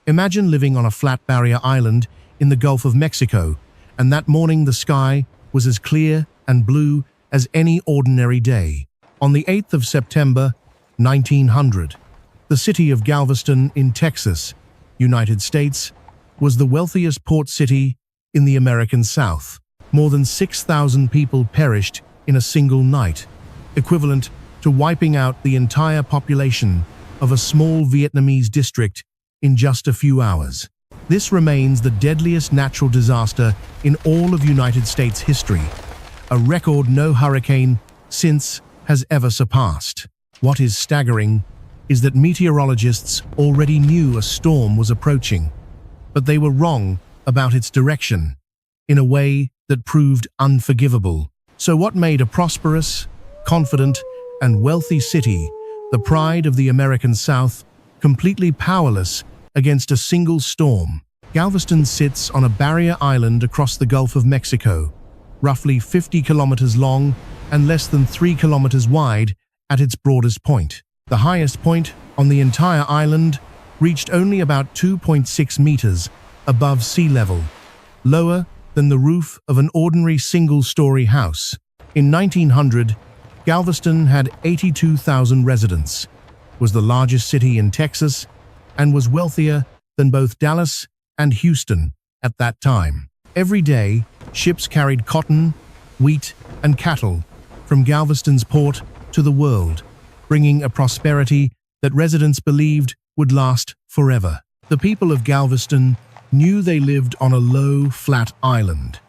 Imagine living on a flat barrier island in the Gulf of Mexico, and that morning the sky was as clear and blue as any ordinary day. On the 8th of September, 1900, the city of Galveston in Texas, United States, was the wealthiest port city in the American South. More than 6,000 people perished in a single night, equivalent to wiping out the entire population of a small Vietnamese district in just a few hours. This remains the deadliest natural disaster in all of United States history, a record no hurricane since has ever surpassed. What is staggering is that meteorologists already knew a storm was approaching, but they were wrong about its direction in a way that proved unforgivable. So what made a prosperous, confident, and wealthy city, the pride of the American South, completely powerless against a single storm? Galveston sits on a barrier island across the Gulf of Mexico, roughly 50 kilometers long and less than 3 kilometers wide at its broadest point. The highest point on the entire island reached only about 2.6 meters above sea level, lower than the roof of an ordinary single-story house. In 1900, Galveston had 82,000 residents, was the largest city in Texas, and was wealthier than both Dallas and Houston at that time. Every day, ships carried cotton, wheat, and cattle from Galveston's port to the world, bringing a prosperity that residents believed would last forever. The people of Galveston knew they lived on a low, flat island,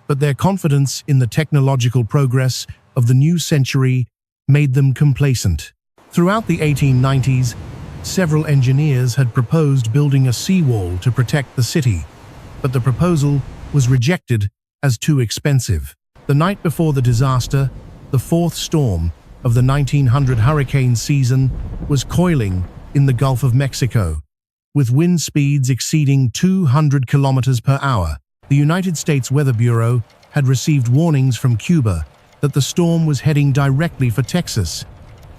but their confidence in the technological progress of the new century made them complacent. Throughout the 1890s, several engineers had proposed building a seawall to protect the city, but the proposal was rejected as too expensive. The night before the disaster, the fourth storm of the 1900 hurricane season was coiling in the Gulf of Mexico, with wind speeds exceeding 200 kilometers per hour. The United States Weather Bureau had received warnings from Cuba that the storm was heading directly for Texas,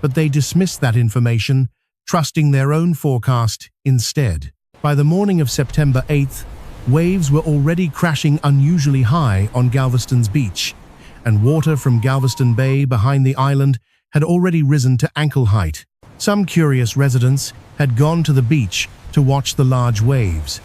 but they dismissed that information, trusting their own forecast instead. By the morning of September 8th, waves were already crashing unusually high on Galveston's beach, and water from Galveston Bay behind the island had already risen to ankle height. Some curious residents had gone to the beach to watch the large waves.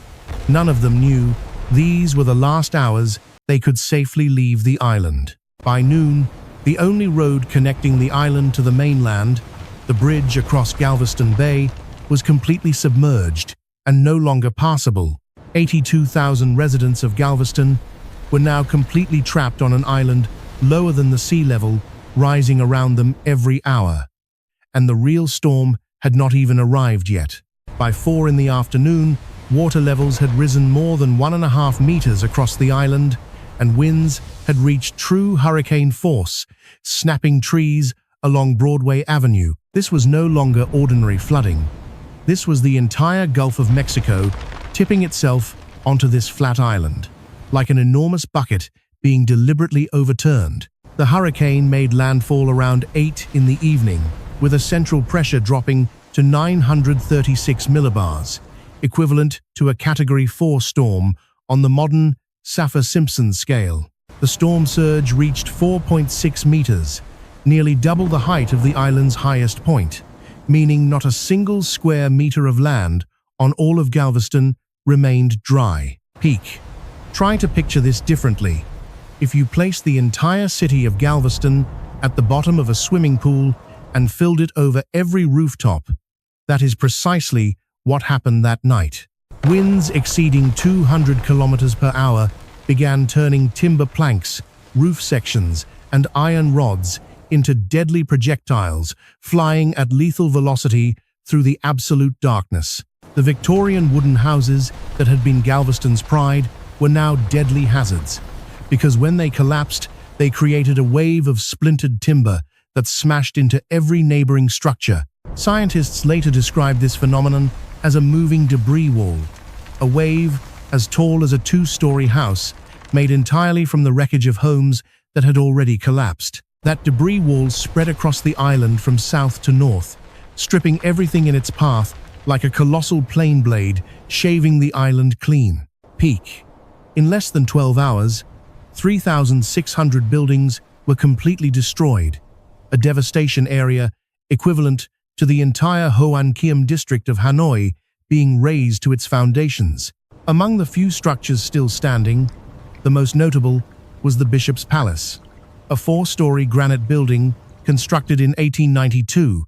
None of them knew these were the last hours they could safely leave the island. By noon, the only road connecting the island to the mainland, the bridge across Galveston Bay, was completely submerged and no longer passable. 82,000 residents of Galveston were now completely trapped on an island lower than the sea level, rising around them every hour. And the real storm had not even arrived yet. By 4 in the afternoon, water levels had risen more than 1.5 meters across the island, and winds had reached true hurricane force, snapping trees along Broadway Avenue. This was no longer ordinary flooding. This was the entire Gulf of Mexico tipping itself onto this flat island, like an enormous bucket being deliberately overturned. The hurricane made landfall around 8 in the evening, with a central pressure dropping to 936 millibars, equivalent to a Category 4 storm on the modern Saffir-Simpson scale. The storm surge reached 4.6 meters, nearly double the height of the island's highest point, meaning not a single square meter of land on all of Galveston remained dry. Peak. Try to picture this differently. If you placed the entire city of Galveston at the bottom of a swimming pool and filled it over every rooftop, that is precisely what happened that night. Winds exceeding 200 kilometers per hour began turning timber planks, roof sections, and iron rods into deadly projectiles, flying at lethal velocity through the absolute darkness. The Victorian wooden houses that had been Galveston's pride were now deadly hazards, because when they collapsed, they created a wave of splintered timber that smashed into every neighboring structure. Scientists later described this phenomenon as a moving debris wall, a wave as tall as a 2-story house, made entirely from the wreckage of homes that had already collapsed. That debris wall spread across the island from south to north, stripping everything in its path like a colossal plane blade shaving the island clean. Peak. In less than 12 hours, 3,600 buildings were completely destroyed, a devastation area equivalent to the entire Hoan Kiem district of Hanoi being razed to its foundations. Among the few structures still standing, the most notable was the Bishop's Palace, a 4-story granite building constructed in 1892,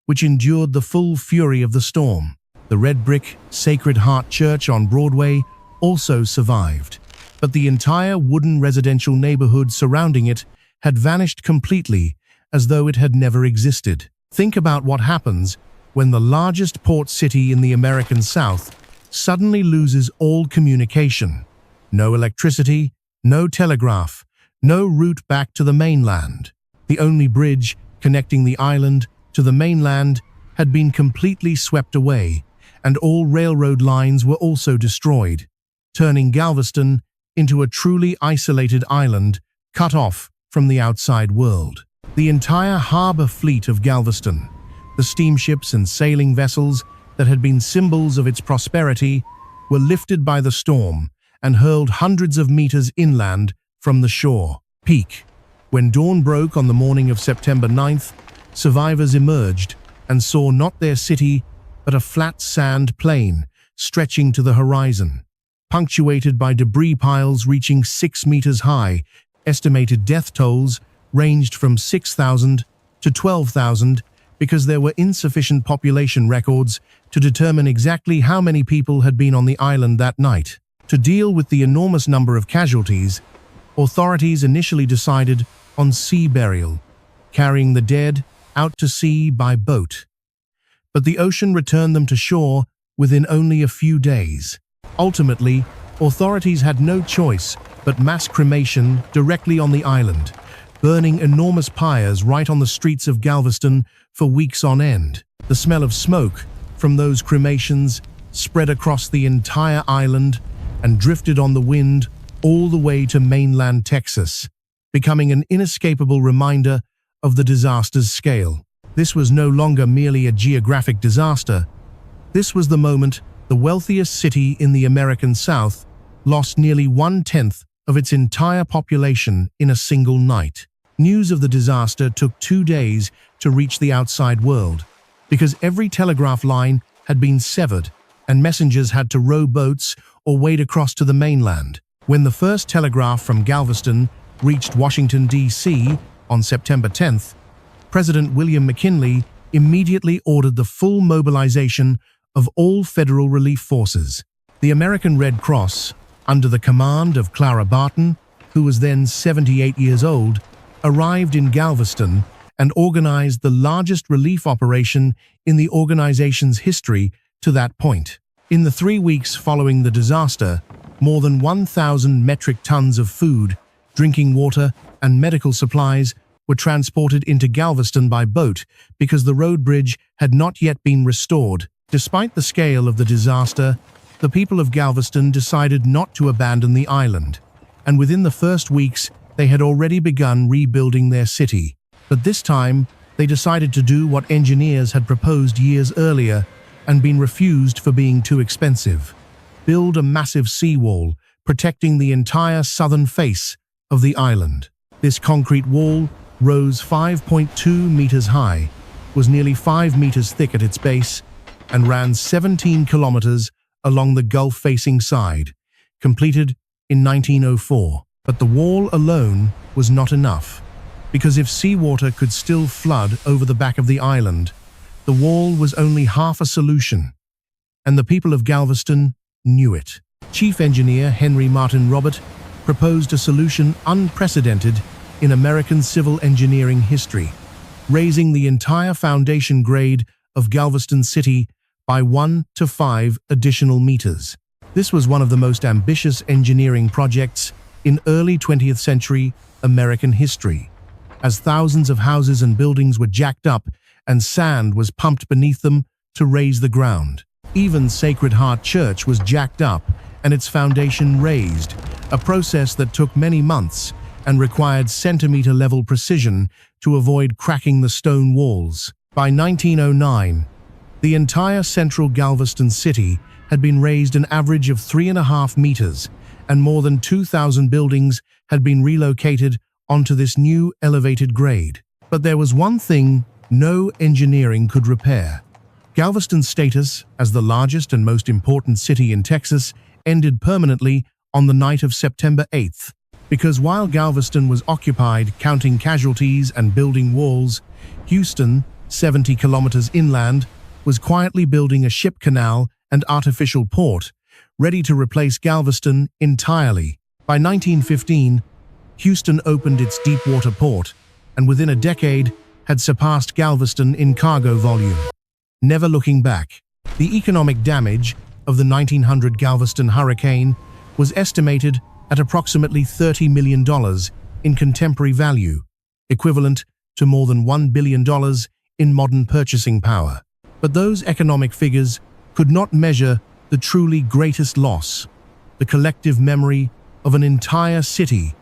which endured the full fury of the storm. The red brick Sacred Heart Church on Broadway also survived, but the entire wooden residential neighborhood surrounding it had vanished completely, as though it had never existed. Think about what happens when the largest port city in the American South suddenly loses all communication. No electricity, no telegraph, no route back to the mainland. The only bridge connecting the island to the mainland had been completely swept away, and all railroad lines were also destroyed, turning Galveston into a truly isolated island cut off from the outside world. The entire harbor fleet of Galveston, the steamships and sailing vessels that had been symbols of its prosperity, were lifted by the storm and hurled hundreds of meters inland from the shore. Peak. When dawn broke on the morning of September 9th, survivors emerged and saw not their city, but a flat sand plain stretching to the horizon, punctuated by debris piles reaching 6 meters high. Estimated death tolls ranged from 6,000 to 12,000 because there were insufficient population records to determine exactly how many people had been on the island that night. To deal with the enormous number of casualties, authorities initially decided on sea burial, carrying the dead out to sea by boat. But the ocean returned them to shore within only a few days. Ultimately, authorities had no choice but mass cremation directly on the island, burning enormous pyres right on the streets of Galveston for weeks on end. The smell of smoke from those cremations spread across the entire island and drifted on the wind all the way to mainland Texas, becoming an inescapable reminder of the disaster's scale. This was no longer merely a geographic disaster. This was the moment the wealthiest city in the American South lost nearly 1/10 of its entire population in a single night. News of the disaster took 2 days to reach the outside world, because every telegraph line had been severed and messengers had to row boats or wade across to the mainland. When the first telegraph from Galveston reached Washington, D.C. on September 10th, President William McKinley immediately ordered the full mobilization of all federal relief forces. The American Red Cross, under the command of Clara Barton, who was then 78 years old, arrived in Galveston and organized the largest relief operation in the organization's history to that point. In the 3 weeks following the disaster, more than 1,000 metric tons of food, drinking water, and medical supplies were transported into Galveston by boat because the road bridge had not yet been restored. Despite the scale of the disaster, the people of Galveston decided not to abandon the island, and within the first weeks, they had already begun rebuilding their city. But this time, they decided to do what engineers had proposed years earlier and been refused for being too expensive: build a massive seawall protecting the entire southern face of the island. This concrete wall rose 5.2 meters high, was nearly 5 meters thick at its base, and ran 17 kilometers along the Gulf-facing side, completed in 1904. But the wall alone was not enough, because if seawater could still flood over the back of the island, the wall was only half a solution, and the people of Galveston knew it. Chief Engineer Henry Martin Robert proposed a solution unprecedented in American civil engineering history, raising the entire foundation grade of Galveston City by 1 to 5 additional meters. This was one of the most ambitious engineering projects in early 20th century American history, as thousands of houses and buildings were jacked up and sand was pumped beneath them to raise the ground. Even Sacred Heart Church was jacked up and its foundation raised, a process that took many months and required centimeter-level precision to avoid cracking the stone walls. By 1909, The entire central Galveston city had been raised an average of 3.5 meters, and more than 2,000 buildings had been relocated onto this new elevated grade. But there was one thing no engineering could repair. Galveston's status as the largest and most important city in Texas ended permanently on the night of September 8th, because while Galveston was occupied counting casualties and building walls, Houston, 70 kilometers inland, was quietly building a ship canal and artificial port, ready to replace Galveston entirely. By 1915, Houston opened its deep-water port, and within a decade had surpassed Galveston in cargo volume. Never looking back, the economic damage of the 1900 Galveston hurricane was estimated at approximately $30 million in contemporary value, equivalent to more than $1 billion in modern purchasing power. But those economic figures could not measure the truly greatest loss, the collective memory of an entire city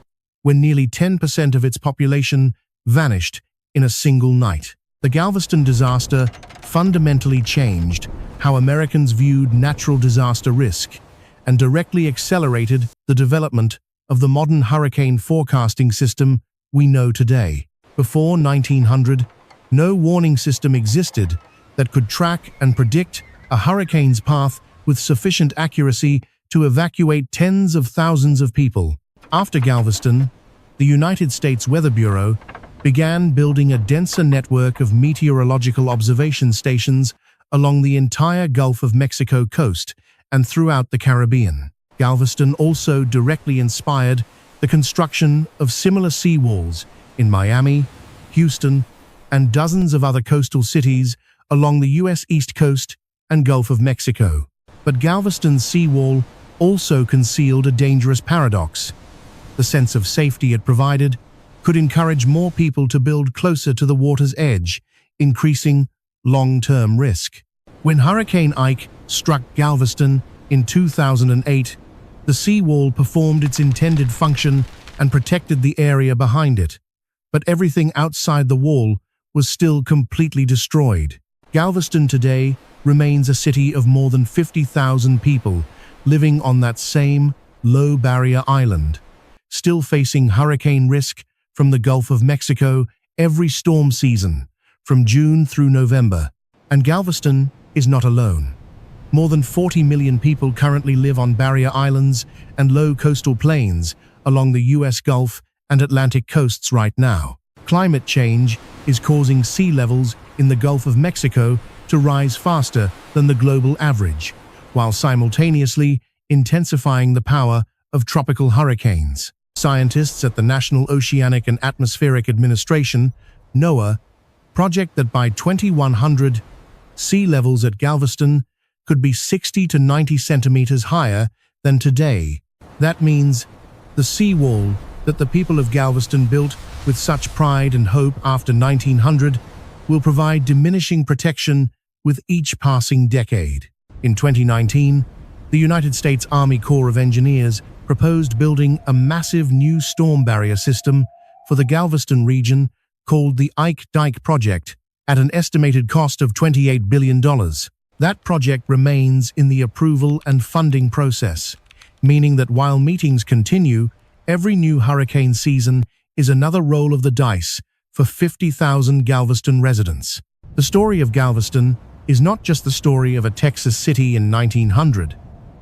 when nearly 10% of its population vanished in a single night. The Galveston disaster fundamentally changed how Americans viewed natural disaster risk and directly accelerated the development of the modern hurricane forecasting system we know today. Before 1900, no warning system existed that could track and predict a hurricane's path with sufficient accuracy to evacuate tens of thousands of people. After Galveston, the United States Weather Bureau began building a denser network of meteorological observation stations along the entire Gulf of Mexico coast and throughout the Caribbean. Galveston also directly inspired the construction of similar seawalls in Miami, Houston, and dozens of other coastal cities along the U.S. East Coast and Gulf of Mexico. But Galveston's seawall also concealed a dangerous paradox. The sense of safety it provided could encourage more people to build closer to the water's edge, increasing long-term risk. When Hurricane Ike struck Galveston in 2008, the seawall performed its intended function and protected the area behind it. But everything outside the wall was still completely destroyed. Galveston today remains a city of more than 50,000 people living on that same low-barrier island, still facing hurricane risk from the Gulf of Mexico every storm season, from June through November. And Galveston is not alone. More than 40 million people currently live on barrier islands and low coastal plains along the U.S. Gulf and Atlantic coasts right now. Climate change is causing sea levels in the Gulf of Mexico to rise faster than the global average, while simultaneously intensifying the power of tropical hurricanes. Scientists at the National Oceanic and Atmospheric Administration, NOAA, project that by 2100, sea levels at Galveston could be 60 to 90 centimeters higher than today. That means the seawall that the people of Galveston built with such pride and hope after 1900 will provide diminishing protection with each passing decade. In 2019, the United States Army Corps of Engineers proposed building a massive new storm barrier system for the Galveston region called the Ike Dike Project at an estimated cost of $28 billion. That project remains in the approval and funding process, meaning that while meetings continue, every new hurricane season is another roll of the dice for 50,000 Galveston residents. The story of Galveston is not just the story of a Texas city in 1900.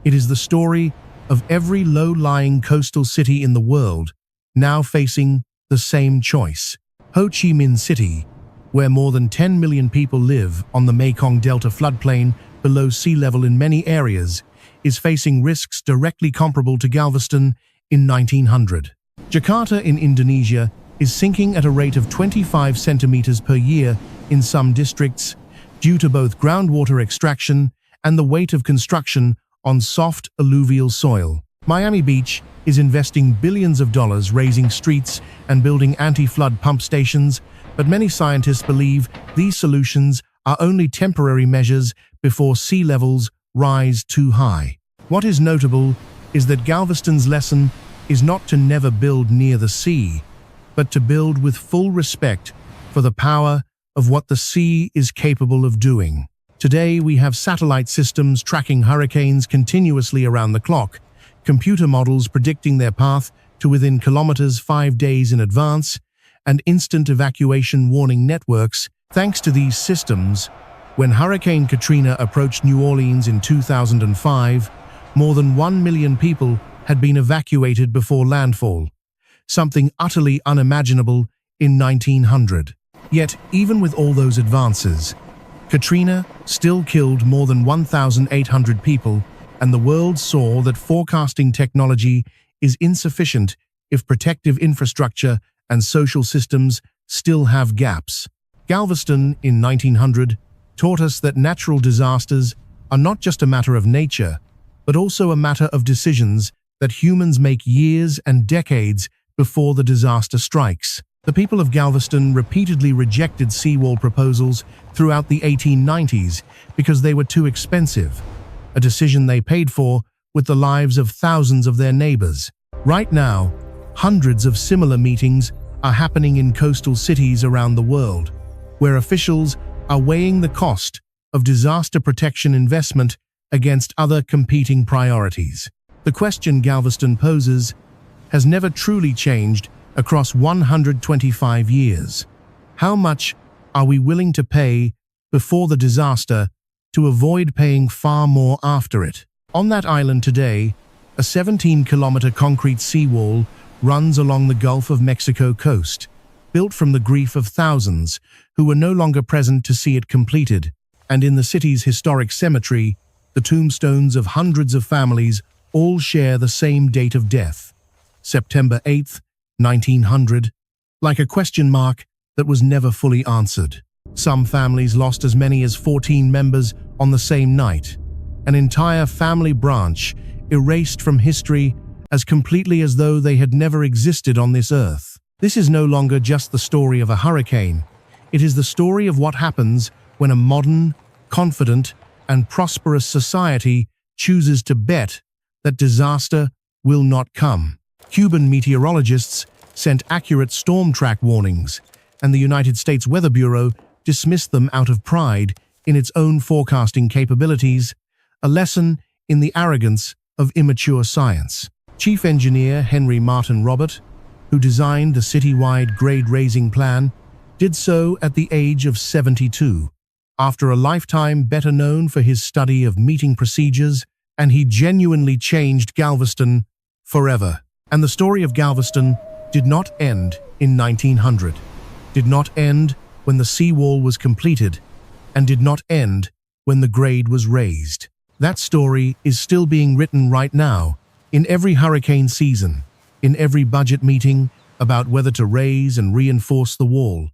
It is the story of every low-lying coastal city in the world now facing the same choice. Ho Chi Minh City, where more than 10 million people live on the Mekong Delta floodplain below sea level in many areas, is facing risks directly comparable to Galveston in 1900. Jakarta in Indonesia is sinking at a rate of 25 centimeters per year in some districts due to both groundwater extraction and the weight of construction on soft alluvial soil. Miami Beach is investing billions of dollars raising streets and building anti-flood pump stations, but many scientists believe these solutions are only temporary measures before sea levels rise too high. What is notable is that Galveston's lesson is not to never build near the sea, but to build with full respect for the power of what the sea is capable of doing. Today, we have satellite systems tracking hurricanes continuously around the clock, computer models predicting their path to within kilometers 5 days in advance, and instant evacuation warning networks. Thanks to these systems, when Hurricane Katrina approached New Orleans in 2005, more than 1 million people had been evacuated before landfall, something utterly unimaginable in 1900. Yet, even with all those advances, Katrina still killed more than 1,800 people, and the world saw that forecasting technology is insufficient if protective infrastructure and social systems still have gaps. Galveston in 1900 taught us that natural disasters are not just a matter of nature, but also a matter of decisions that humans make years and decades before the disaster strikes. The people of Galveston repeatedly rejected seawall proposals throughout the 1890s because they were too expensive, a decision they paid for with the lives of thousands of their neighbors. Right now, hundreds of similar meetings are happening in coastal cities around the world, where officials are weighing the cost of disaster protection investment against other competing priorities. The question Galveston poses has never truly changed across 125 years. How much are we willing to pay before the disaster to avoid paying far more after it? On that island today, a 17-kilometer concrete seawall runs along the Gulf of Mexico coast, built from the grief of thousands who were no longer present to see it completed. And in the city's historic cemetery, the tombstones of hundreds of families all share the same date of death, September 8th, 1900, like a question mark that was never fully answered. Some families lost as many as 14 members on the same night, an entire family branch erased from history as completely as though they had never existed on this earth. This is no longer just the story of a hurricane. It is the story of what happens when a modern, confident, and prosperous society chooses to bet that disaster will not come. Cuban meteorologists sent accurate storm track warnings, and the United States Weather Bureau dismissed them out of pride in its own forecasting capabilities, a lesson in the arrogance of immature science. Chief Engineer Henry Martin Robert, who designed the citywide grade-raising plan, did so at the age of 72, after a lifetime better known for his study of meeting procedures, and he genuinely changed Galveston forever. And the story of Galveston did not end in 1900, did not end when the seawall was completed, and did not end when the grade was raised. That story is still being written right now, in every hurricane season, in every budget meeting about whether to raise and reinforce the wall,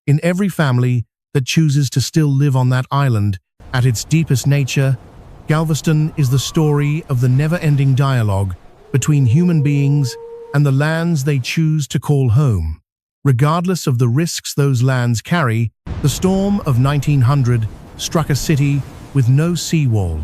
in every family that chooses to still live on that island. At its deepest nature, Galveston is the story of the never-ending dialogue between human beings and the lands they choose to call home. Regardless of the risks those lands carry, the storm of 1900 struck a city with no seawall,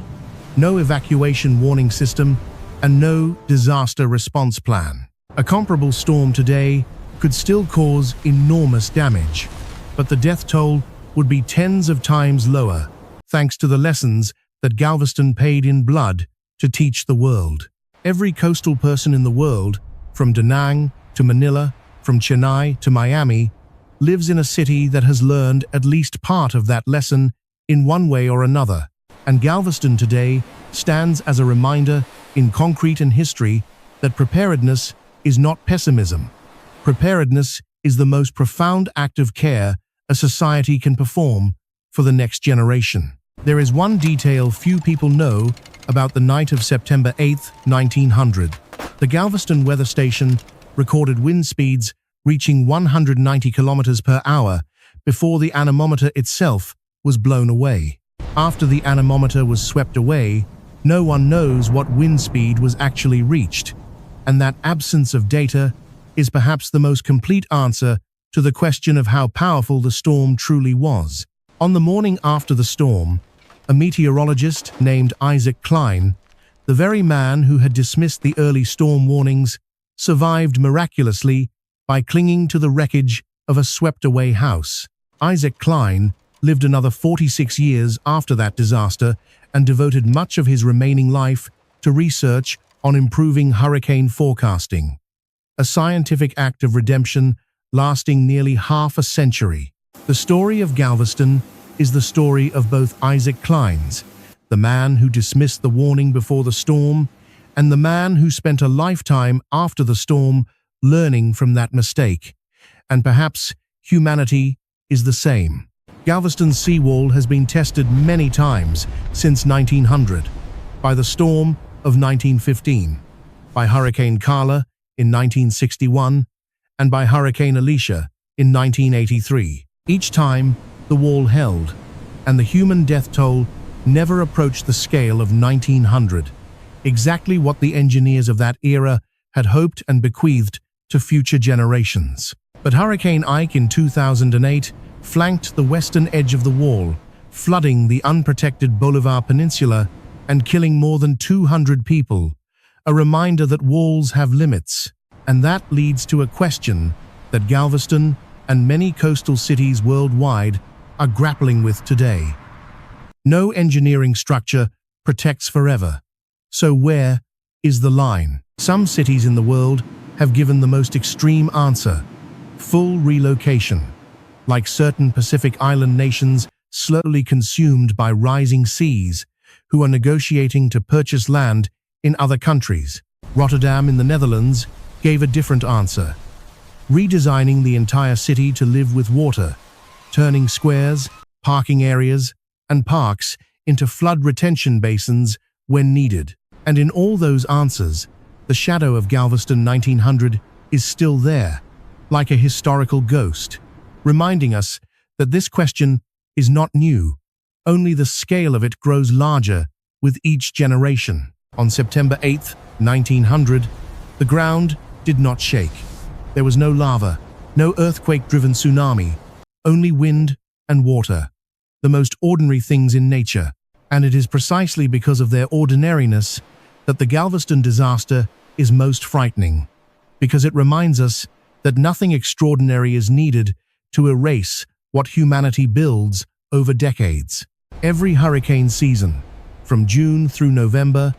no evacuation warning system, and no disaster response plan. A comparable storm today could still cause enormous damage, but the death toll would be tens of times lower, thanks to the lessons that Galveston paid in blood to teach the world. Every coastal person in the world, from Da Nang to Manila, from Chennai to Miami, lives in a city that has learned at least part of that lesson in one way or another. And Galveston today stands as a reminder in concrete and history that preparedness is not pessimism. Preparedness is the most profound act of care a society can perform for the next generation. There is one detail few people know about the night of September 8, 1900. The Galveston weather station recorded wind speeds reaching 190 kilometers per hour before the anemometer itself was blown away. After the anemometer was swept away, no one knows what wind speed was actually reached, and that absence of data is perhaps the most complete answer to the question of how powerful the storm truly was. On the morning after the storm, a meteorologist named Isaac Klein, the very man who had dismissed the early storm warnings, survived miraculously by clinging to the wreckage of a swept-away house. Isaac Klein lived another 46 years after that disaster and devoted much of his remaining life to research on improving hurricane forecasting, a scientific act of redemption lasting nearly half a century. The story of Galveston is the story of both Isaac Klein's, the man who dismissed the warning before the storm, and the man who spent a lifetime after the storm learning from that mistake. And perhaps humanity is the same. Galveston's seawall has been tested many times since 1900, by the storm of 1915, by Hurricane Carla in 1961, and by Hurricane Alicia in 1983. Each time, the wall held, and the human death toll never approached the scale of 1900, exactly what the engineers of that era had hoped and bequeathed to future generations. But Hurricane Ike in 2008 flanked the western edge of the wall, flooding the unprotected Bolivar Peninsula and killing more than 200 people, a reminder that walls have limits. And that leads to a question that Galveston and many coastal cities worldwide are grappling with today. No engineering structure protects forever. So where is the line? Some cities in the world have given the most extreme answer: full relocation, like certain Pacific Island nations slowly consumed by rising seas, who are negotiating to purchase land in other countries. Rotterdam in the Netherlands gave a different answer: redesigning the entire city to live with water, turning squares, parking areas, and parks into flood retention basins when needed. And in all those answers, the shadow of Galveston 1900 is still there, like a historical ghost, reminding us that this question is not new, only the scale of it grows larger with each generation. On September 8, 1900, the ground did not shake. There was no lava, no earthquake-driven tsunami, only wind and water, the most ordinary things in nature. And it is precisely because of their ordinariness that the Galveston disaster is most frightening, because it reminds us that nothing extraordinary is needed to erase what humanity builds over decades. Every hurricane season, from June through November,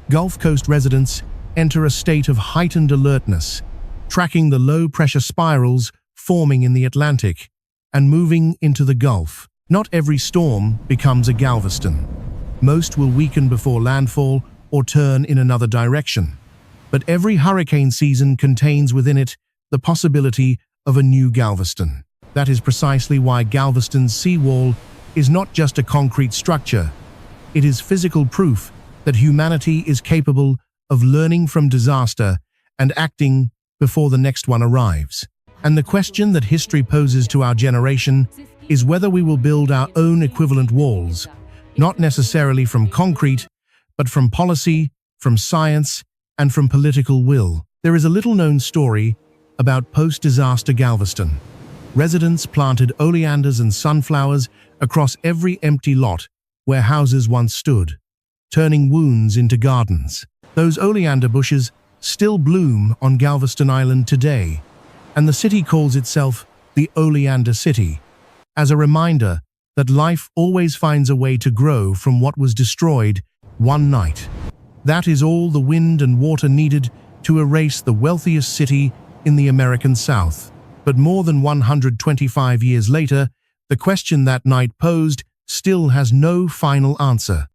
Gulf Coast residents enter a state of heightened alertness, tracking the low-pressure spirals forming in the Atlantic and moving into the Gulf. Not every storm becomes a Galveston. Most will weaken before landfall or turn in another direction. But every hurricane season contains within it the possibility of a new Galveston. That is precisely why Galveston's seawall is not just a concrete structure. It is physical proof that humanity is capable of learning from disaster and acting before the next one arrives. And the question that history poses to our generation is whether we will build our own equivalent walls, not necessarily from concrete, but from policy, from science, and from political will. There is a little-known story about post-disaster Galveston. Residents planted oleanders and sunflowers across every empty lot where houses once stood, turning wounds into gardens. Those oleander bushes still bloom on Galveston Island today, and the city calls itself the Oleander City, as a reminder that life always finds a way to grow from what was destroyed one night. That is all the wind and water needed to erase the wealthiest city in the American South. But more than 125 years later, the question that night posed still has no final answer.